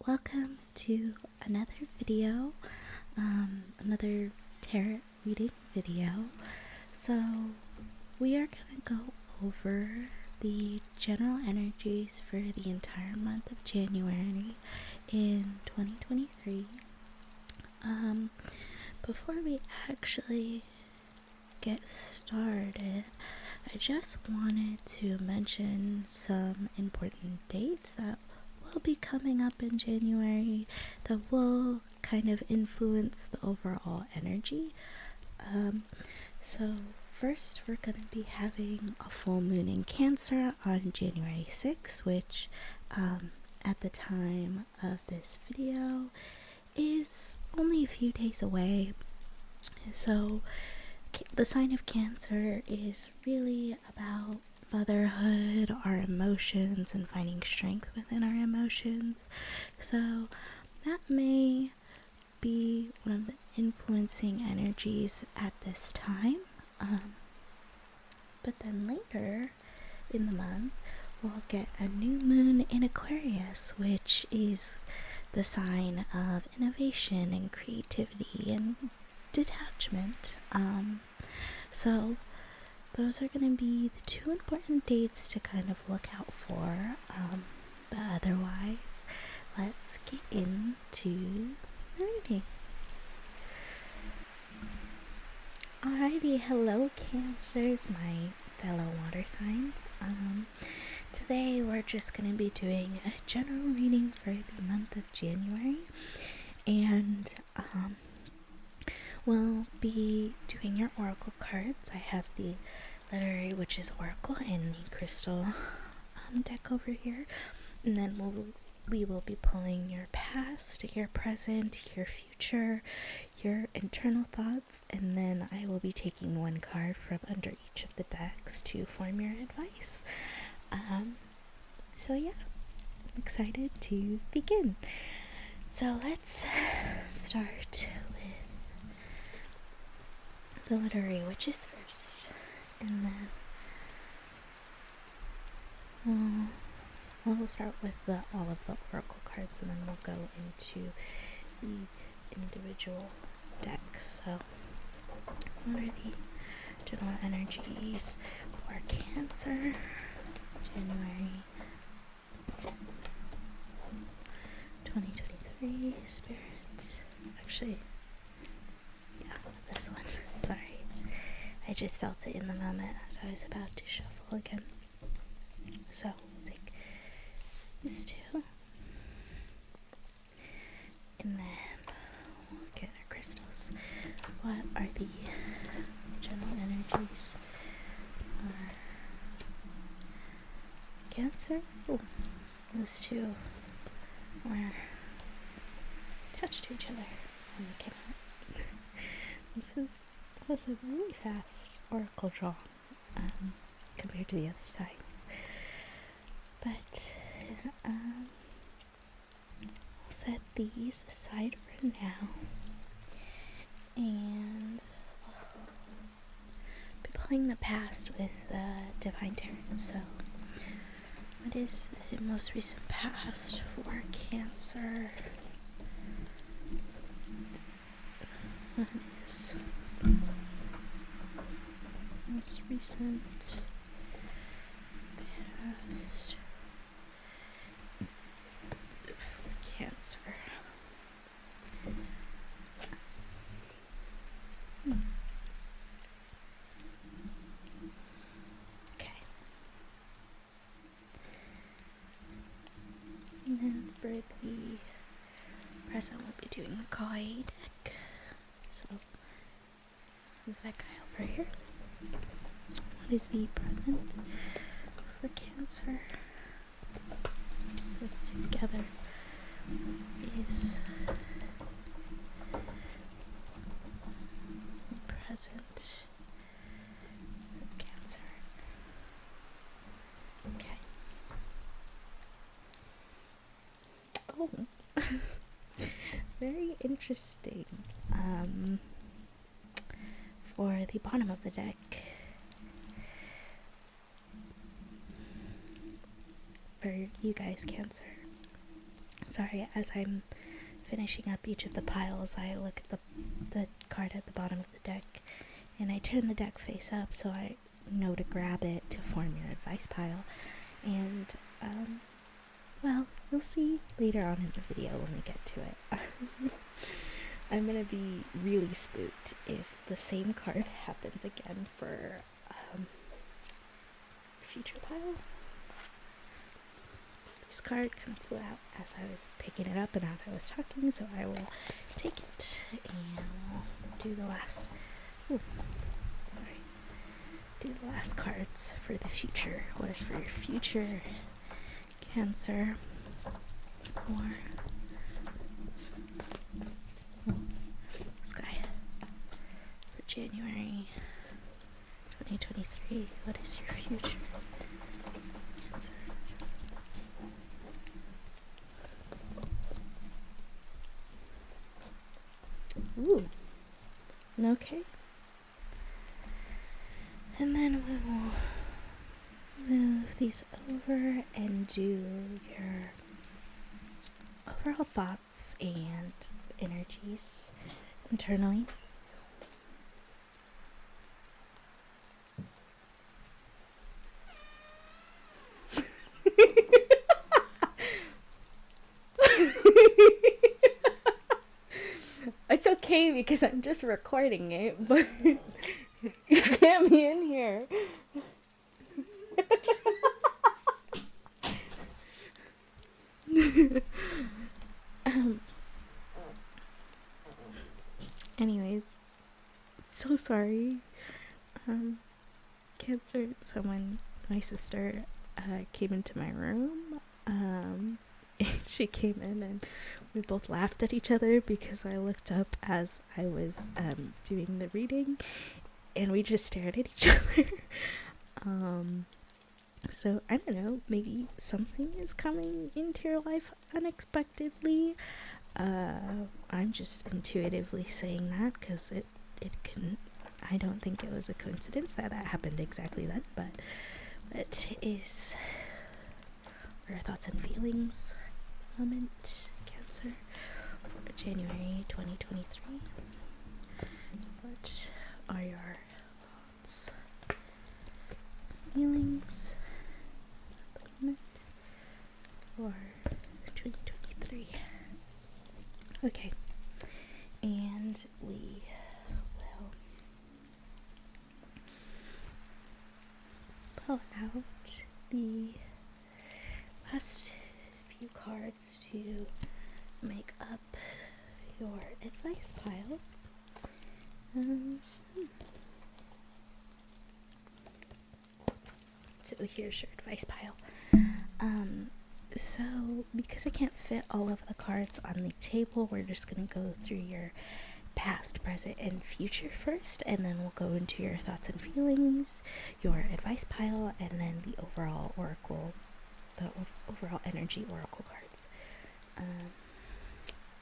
welcome to another video, another tarot reading video. So we are going to go over the general energies for the entire month of January in 2023. Before we actually get started, I just wanted to mention some important dates that will be coming up in January that will kind of influence the overall energy. So first we're going to be having a full moon in Cancer on January 6th, which at the time of this video is only a few days away. So the sign of Cancer is really about motherhood, our emotions, and finding strength within our emotions. So that may be one of the influencing energies at this time. But then later in the month, we'll get a new moon in Aquarius, which is the sign of innovation and creativity and detachment. So those are going to be the two important dates to kind of look out for. But otherwise, let's get into the reading. Alrighty, hello Cancers, my fellow water signs. Today we're just going to be doing a general reading for the month of January, and we'll be doing your oracle cards. I have the letter A, which is oracle, and the crystal deck over here, and then we will be pulling your past, your present, your future, your internal thoughts, and then I will be taking one card from under each of the decks to form your advice. So yeah, I'm excited to begin. So let's start with the letter A, which is first, and then we'll start with all of the oracle cards, and then we'll go into the individual decks. So what are the general energies for Cancer, January 2023, Spirit? Actually, yeah, this one. Sorry. I just felt it in the moment as I was about to shuffle again. So we'll take these two. And then we'll get our crystals. What are the general energies for Cancer? Oh, those two were attached to each other when they came out. This was a really fast oracle draw compared to the other signs. But I'll set these aside for now, and be pulling the past with Divine Tarot. So what is the most recent past for Cancer? What is most recent past for Cancer? Okay. And then for the present, we'll be doing the Kawaii deck. So, move that guy over here. What is the present for Cancer? Those two together is present for Cancer. Okay. Oh, very interesting. For the bottom of the deck, for you guys, Cancer, Sorry, as I'm finishing up each of the piles, I look at the card at the bottom of the deck, and I turn the deck face up so I know to grab it to form your advice pile. And, well, we'll see later on in the video when we get to it. I'm gonna be really spooked if the same card happens again for, future pile. This card kind of flew out as I was picking it up and as I was talking, so I will take it and do the last, do the last cards for the future. What is for your future, Cancer? Or this guy for January 2023. What is your future, Cancer? Ooh. Okay. And then we'll move these over and do your overall thoughts and energies internally. It's okay because I'm just recording it, but you can't be in here. Anyways, so sorry. Cancer, my sister, came into my room. She came in and we both laughed at each other because I looked up as I was doing the reading, and we just stared at each other. So I don't know, maybe something is coming into your life unexpectedly. I'm just intuitively saying that because it can. I don't think it was a coincidence that happened exactly then, but what is your thoughts and feelings moment, Cancer, for January 2023? What are your thoughts, feelings at the moment for 2023? Okay, and we will pull out the last few cards to make up your advice pile. So here's your advice pile. So because I can't fit all of the cards on the table, we're just going to go through your past, present, and future first, and then we'll go into your thoughts and feelings, your advice pile, and then the overall oracle, the overall energy oracle cards.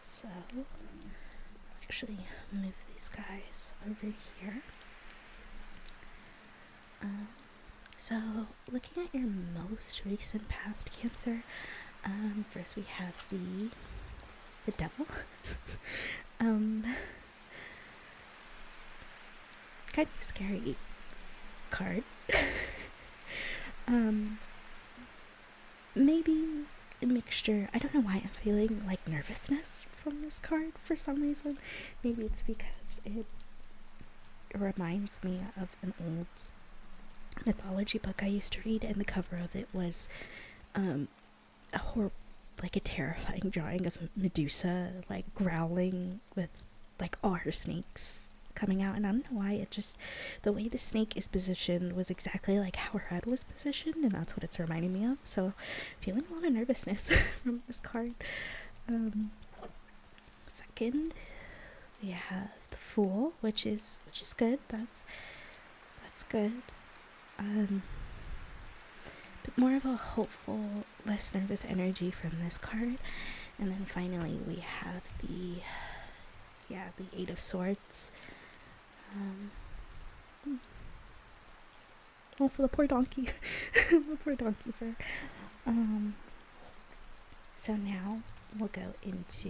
So I'll actually move these guys over here. So looking at your most recent past, Cancer, first we have the devil. Kind of scary card. Maybe a mixture. I don't know why I'm feeling like nervousness from this card for some reason. Maybe it's because it reminds me of an old mythology book I used to read, and the cover of it was a terrifying drawing of Medusa like growling with like all her snakes coming out, and I don't know why, it just, the way the snake is positioned was exactly like how her head was positioned, and that's what it's reminding me of. So feeling a lot of nervousness from this card. Second, we have the Fool, which is good. That's good. But more of a hopeful, less nervous energy from this card. And then finally we have the Eight of Swords. Also the poor donkey. The poor donkey fur. So now we'll go into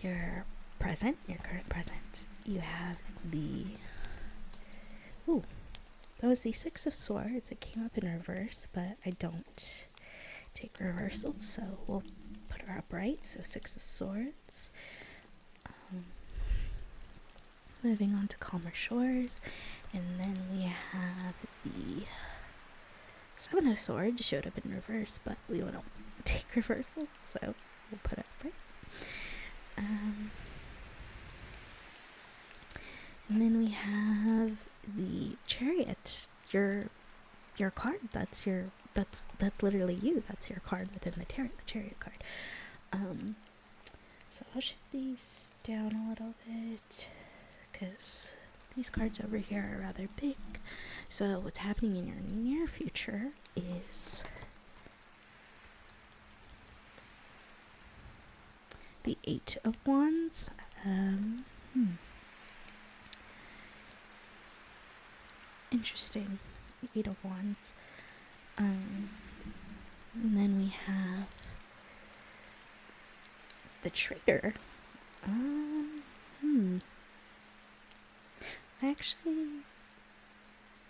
your present, your current present. You have the, that was the Six of Swords. It came up in reverse, but I don't take reversals, so we'll put her upright. So Six of Swords. Moving on to calmer shores, and then we have the Seven of Swords. Showed up in reverse, but we don't take reversals, so we'll put it upright. And then we have the Chariot. Your card. That's literally you. That's your card within the Chariot card. So I'll shift these down a little bit because these cards over here are rather big. So what's happening in your near future is the Eight of Wands. Interesting. The Eight of Wands. And then we have the Traitor. I actually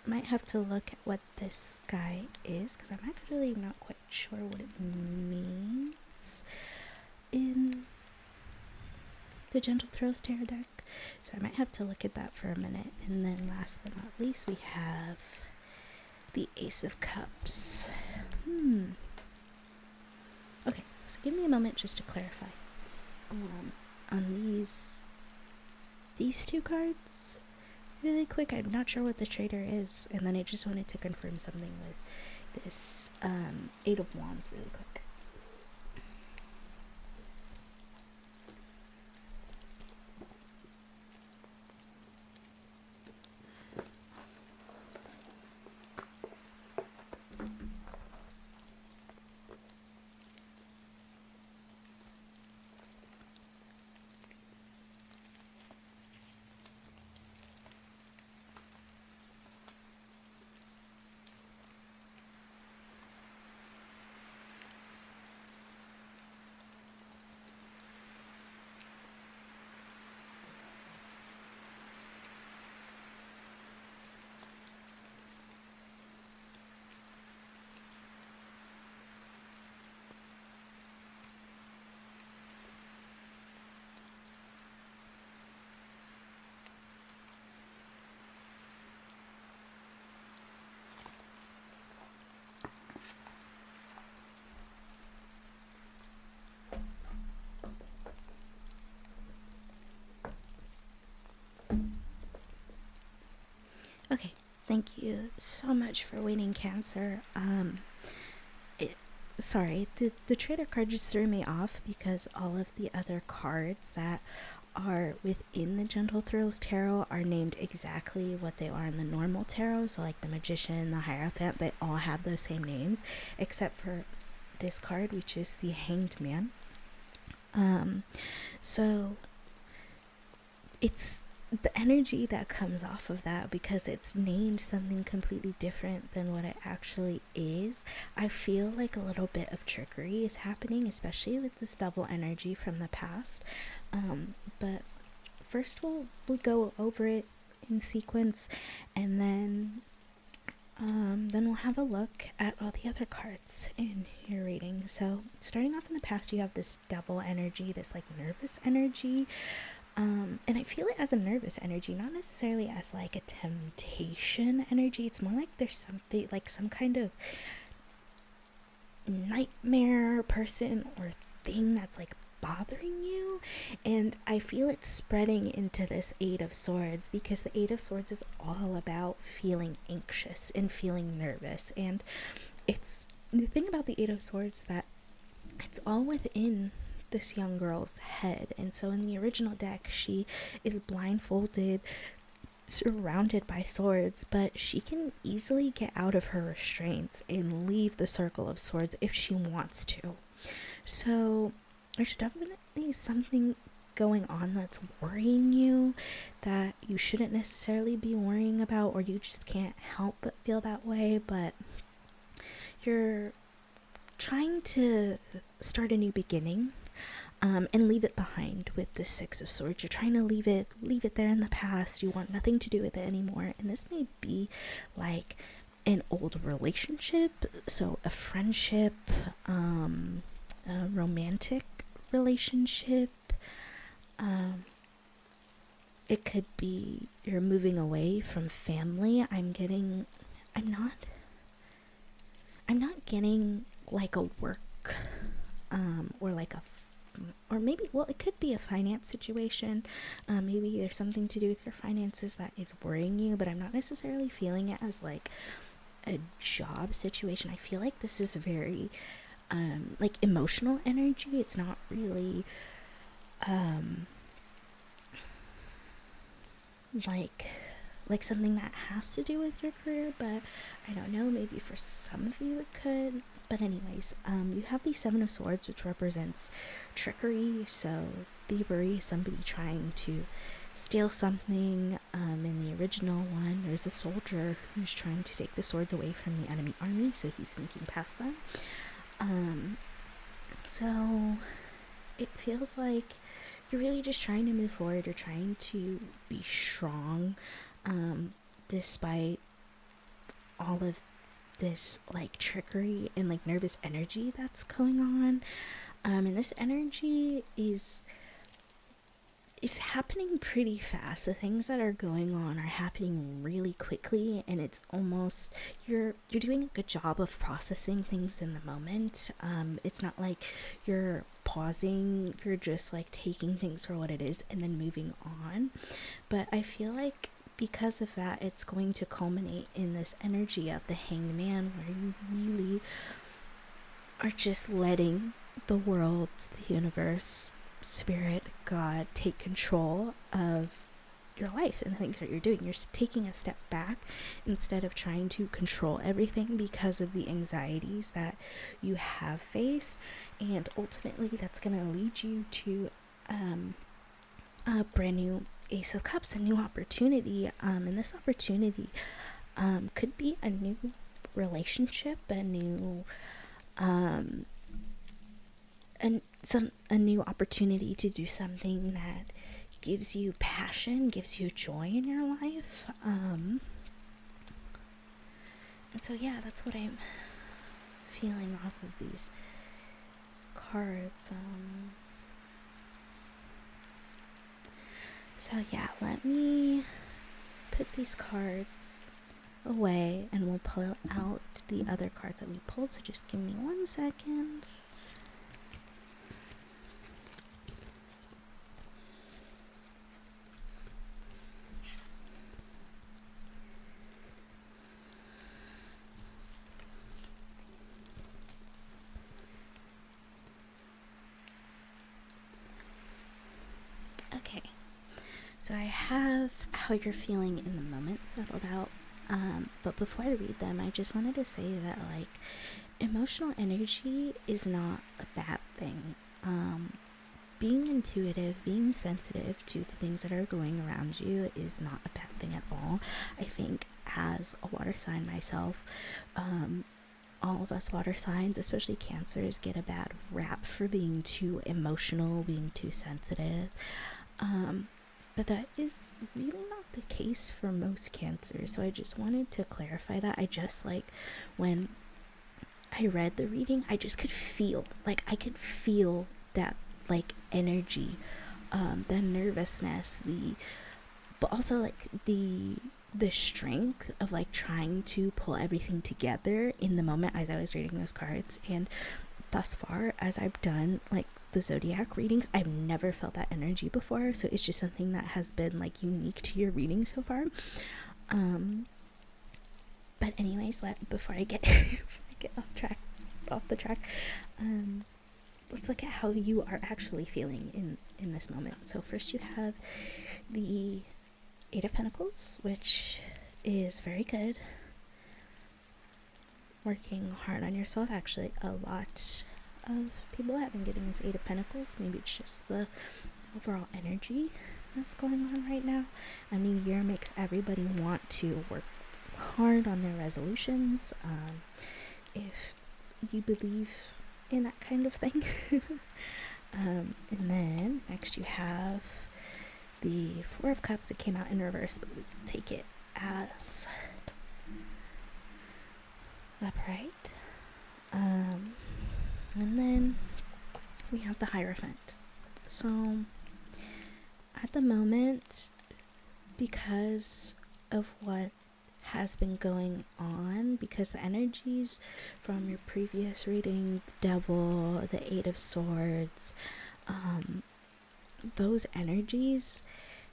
might have to look at what this guy is, because I'm actually not quite sure what it means in the Gentle Throws Tarot deck. So I might have to look at that for a minute. And then last but not least, we have the Ace of Cups. Okay, so give me a moment just to clarify. On these two cards, really quick, I'm not sure what the Traitor is, and then I just wanted to confirm something with this Eight of Wands really quick. Okay, thank you so much for waiting, Cancer. Sorry, the Traitor card just threw me off because all of the other cards that are within the Gentle Throws Tarot are named exactly what they are in the normal tarot. So like the Magician, the Hierophant, they all have those same names, except for this card, which is the Hanged Man. So it's the energy that comes off of that, because it's named something completely different than what it actually is. I feel like a little bit of trickery is happening, especially with this double energy from the past. But first we'll go over it in sequence, and then we'll have a look at all the other cards in your reading. So starting off in the past, you have this devil energy, this like nervous energy. And I feel it as a nervous energy, not necessarily as like a temptation energy. It's more like there's something, like some kind of nightmare person or thing that's like bothering you. And I feel it spreading into this Eight of Swords, because the Eight of Swords is all about feeling anxious and feeling nervous. And it's the thing about the Eight of Swords that it's all within this young girl's head. And so in the original deck, she is blindfolded, surrounded by swords, but she can easily get out of her restraints and leave the circle of swords if she wants to. So there's definitely something going on that's worrying you that you shouldn't necessarily be worrying about, or you just can't help but feel that way. But you're trying to start a new beginning. and leave it behind with the Six of Swords. You're trying to leave it there in the past. You want nothing to do with it anymore. And this may be like an old relationship, so a friendship, a romantic relationship. It could be you're moving away from family. I'm not getting like a work, or like or maybe, well, it could be a finance situation. Maybe there's something to do with your finances that is worrying you, but I'm not necessarily feeling it as like a job situation. I feel like this is very like emotional energy. It's not really like something that has to do with your career, but I don't know, maybe for some of you it could. But anyways, you have the Seven of Swords, which represents trickery, so thievery, somebody trying to steal something. In the original one, there's a soldier who's trying to take the swords away from the enemy army, so he's sneaking past them. So it feels like you're really just trying to move forward. You're trying to be strong, despite all of this like trickery and like nervous energy that's going on. And this energy is happening pretty fast. The things that are going on are happening really quickly, and it's almost you're doing a good job of processing things in the moment. It's not like you're pausing, you're just like taking things for what it is and then moving on. But I feel like because of that, it's going to culminate in this energy of the Hanged Man, where you really are just letting the world, the universe, spirit, God take control of your life and the things that you're doing. You're taking a step back instead of trying to control everything because of the anxieties that you have faced, and ultimately that's going to lead you to a brand new Ace of Cups, a new opportunity. And this opportunity could be a new relationship, a new a new opportunity to do something that gives you passion, gives you joy in your life. And so yeah, that's what I'm feeling off of these cards. So yeah, let me put these cards away and we'll pull out the other cards that we pulled. So just give me 1 second. Okay, so I have how you're feeling in the moment settled out, but before I read them, I just wanted to say that like emotional energy is not a bad thing. Being intuitive, being sensitive to the things that are going around you is not a bad thing at all. I think as a water sign myself, all of us water signs, especially Cancers, get a bad rap for being too emotional, being too sensitive. But that is really not the case for most Cancers. So I just wanted to clarify that. I just like when I read the reading, I just could feel that like energy, the nervousness, but also like the strength of like trying to pull everything together in the moment as I was reading those cards. And thus far, as I've done like the Zodiac readings, I've never felt that energy before, so it's just something that has been like unique to your reading so far. But anyways, before I get off the track, let's look at how you are actually feeling in this moment. So first you have the Eight of Pentacles, which is very good. Working hard on yourself. Actually, a lot of people have been getting this Eight of Pentacles. Maybe it's just the overall energy that's going on right now. A new year makes everybody want to work hard on their resolutions. If you believe in that kind of thing. And then next you have the Four of Cups that came out in reverse, but we take it as upright. And then we have the Hierophant. So at the moment, because of what has been going on, because the energies from your previous reading, the Devil, the Eight of Swords, those energies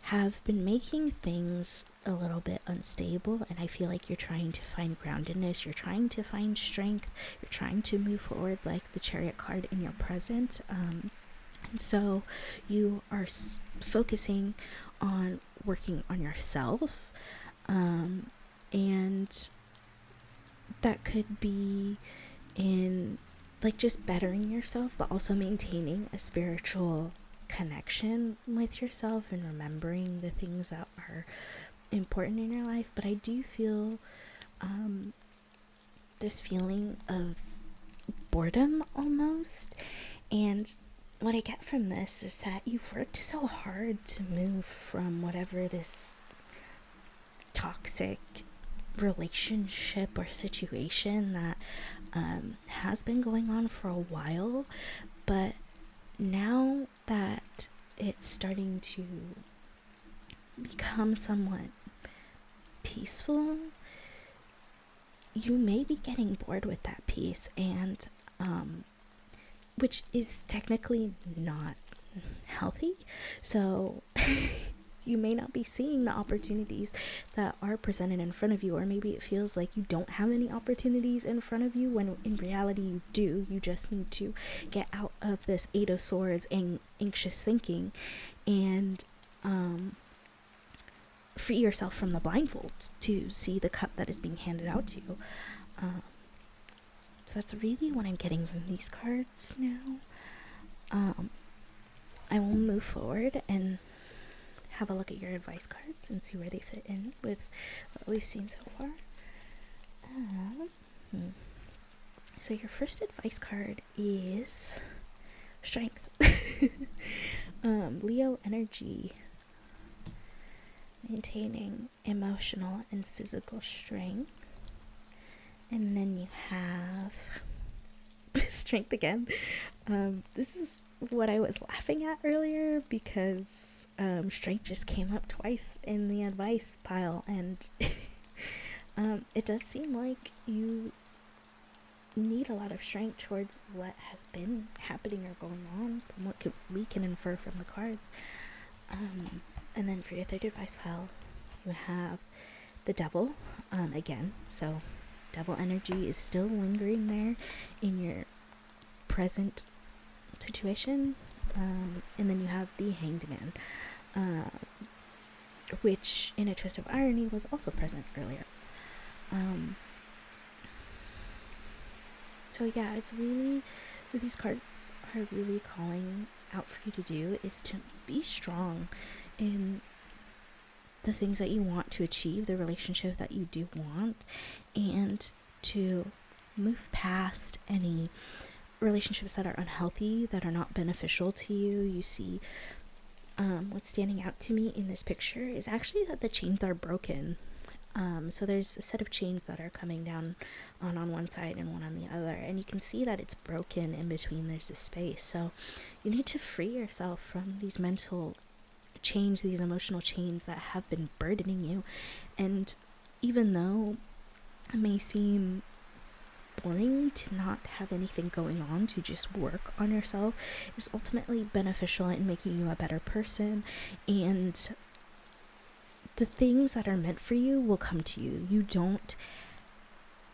have been making things a little bit unstable, and I feel like you're trying to find groundedness, you're trying to find strength, you're trying to move forward like the Chariot card in your present, and so you are focusing on working on yourself, and that could be in like just bettering yourself, but also maintaining a spiritual connection with yourself and remembering the things that are important in your life. But I do feel this feeling of boredom almost, and what I get from this is that you've worked so hard to move from whatever this toxic relationship or situation that has been going on for a while, but now that it's starting to become somewhat peaceful, you may be getting bored with that peace, and which is technically not healthy. So you may not be seeing the opportunities that are presented in front of you, or maybe it feels like you don't have any opportunities in front of you when in reality you do. You just need to get out of this Eight of Swords and anxious thinking and free yourself from the blindfold to see the cup that is being handed out to you. So that's really what I'm getting from these cards now. I will move forward and have a look at your advice cards and see where they fit in with what we've seen so far. So your first advice card is strength. Leo energy, maintaining emotional and physical strength. And then you have strength again. This is what I was laughing at earlier, because strength just came up twice in the advice pile, and it does seem like you need a lot of strength towards what has been happening or going on, from what we can infer from the cards. And then for your third advice pile, you have the Devil again. So Devil energy is still lingering there in your present situation. And then you have the Hanged Man, which in a twist of irony was also present earlier. So yeah, it's really, what these cards are really calling out for you to do is to be strong in the things that you want to achieve, the relationship that you do want, and to move past any relationships that are unhealthy, that are not beneficial to you. You see, what's standing out to me in this picture is actually that the chains are broken. So there's a set of chains that are coming down on one side and one on the other, and you can see that it's broken in between. There's a space. So you need to free yourself from these mental chains, these emotional chains that have been burdening you. And even though it may seem boring to not have anything going on, to just work on yourself is ultimately beneficial in making you a better person, and the things that are meant for you will come to you. You don't,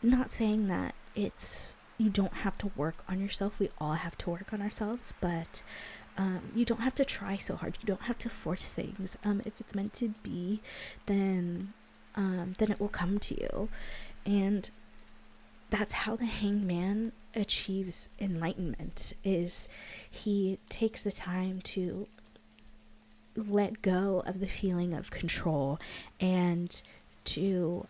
not saying that it's, you don't have to work on yourself. We all have to work on ourselves, but you don't have to try so hard. You don't have to force things. If it's meant to be, then it will come to you. And that's how the Hanged Man achieves enlightenment, is he takes the time to let go of the feeling of control and to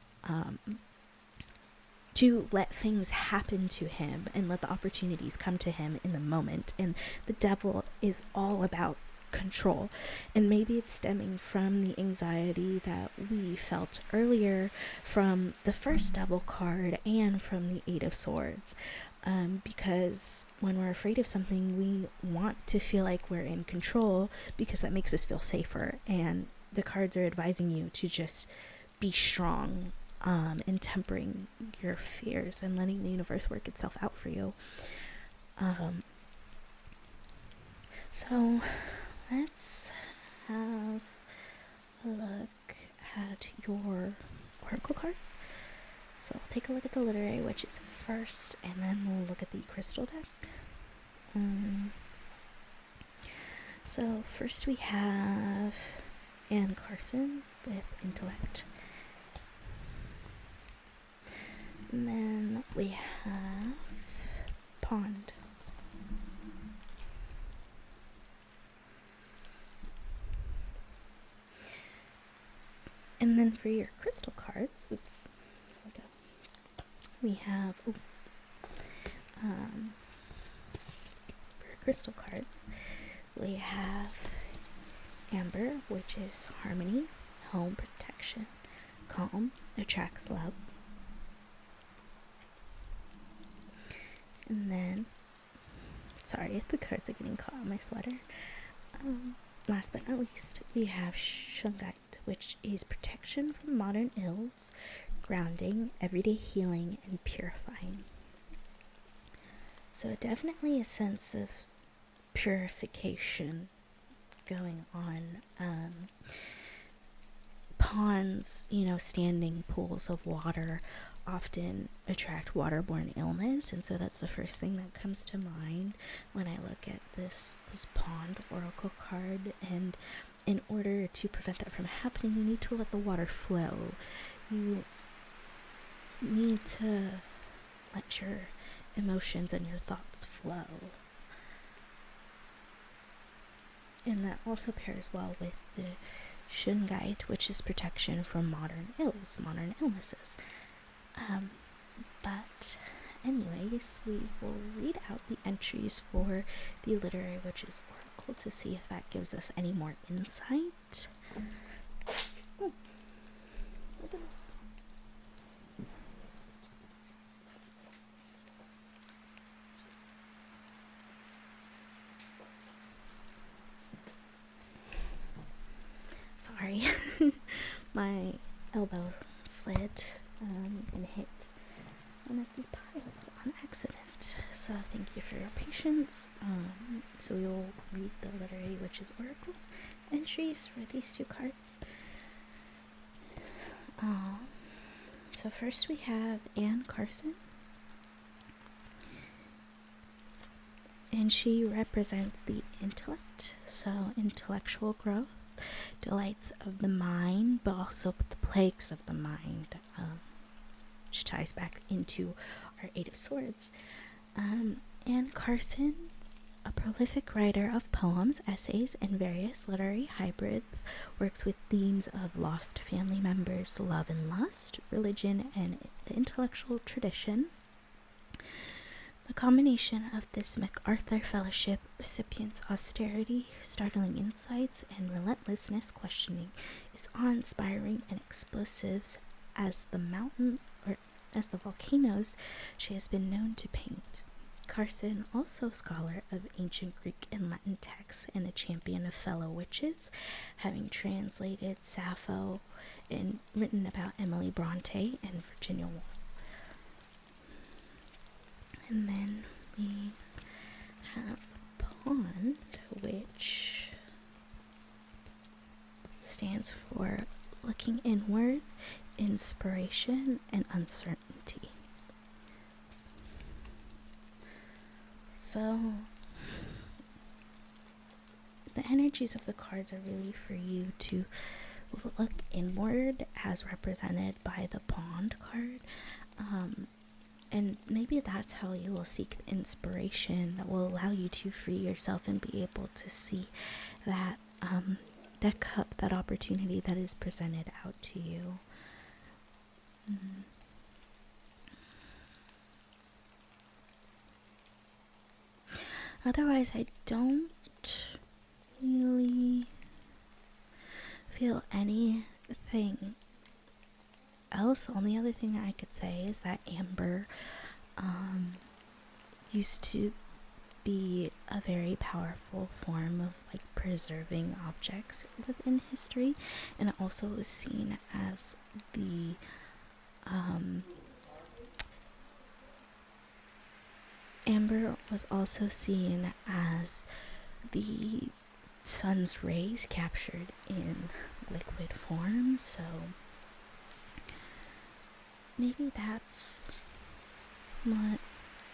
to let things happen to him and let the opportunities come to him in the moment. And the devil is all about control, and maybe it's stemming from the anxiety that we felt earlier from the first devil card and from the Eight of Swords, because when we're afraid of something, we want to feel like we're in control because that makes us feel safer, and the cards are advising you to just be strong, and tempering your fears and letting the universe work itself out for you. So let's have a look at your oracle cards. So I'll take a look at the literary witches first, and then we'll look at the crystal deck. So first we have Anne Carson with intellect. And then we have Pond. And then for your crystal cards, we have for crystal cards, we have Amber, which is harmony, home, protection, calm, attracts love. And then, sorry if the cards are getting caught on my sweater. Last but not least, we have Shungite, which is protection from modern ills, grounding, everyday healing, and purifying. So definitely a sense of purification going on. Ponds, standing pools of water often attract waterborne illness, and so that's the first thing that comes to mind when I look at this pond oracle card. And in order to prevent that from happening, you need to let the water flow. You need to let your emotions and your thoughts flow. And that also pairs well with the Shungite, which is protection from modern illnesses. But anyways, we will read out the entries for the Literary Witches Oracle to see if that gives us any more insight. Oh, look at this. Sorry, my elbow slid and hit one of the piles on accident. So thank you for your patience. So we will read the Literary Witches Oracle entries for these two cards. So first we have Anne Carson, and she represents the intellect, so intellectual growth, delights of the mind, but also the plagues of the mind, which ties back into our Eight of Swords. Anne Carson, a prolific writer of poems, essays, and various literary hybrids, works with themes of lost family members, love and lust, religion, and the intellectual tradition. The combination of this MacArthur Fellowship recipient's austerity, startling insights, and relentlessness questioning is awe-inspiring and explosive as the volcanoes she has been known to paint. Carson, also a scholar of ancient Greek and Latin texts and a champion of fellow witches, having translated Sappho and written about Emily Bronte and Virginia Woolf. And then we have Pond, which stands for looking inward, inspiration, and uncertainty. So the energies of the cards are really for you to look inward, as represented by the Pond card. And maybe that's how you will seek inspiration that will allow you to free yourself and be able to see that that cup, that opportunity that is presented out to you. Otherwise, I don't really feel anything else. The only other thing that I could say is that amber used to be a very powerful form of like preserving objects within history, and it also was seen as the amber was also seen as the sun's rays captured in liquid form, so maybe that's what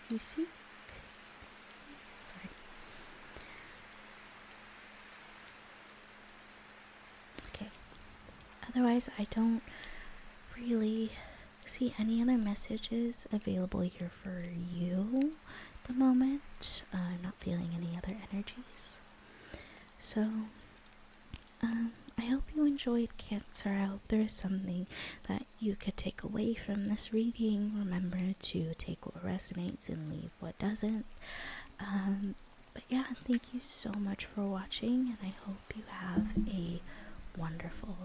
you see. Sorry. Okay. Otherwise, I don't really see any other messages available here for you at the moment. I'm not feeling any other energies. So, I hope you enjoyed Cancer. I hope there is something that you could take away from this reading. Remember to take what resonates and leave what doesn't. But yeah, thank you so much for watching, and I hope you have a wonderful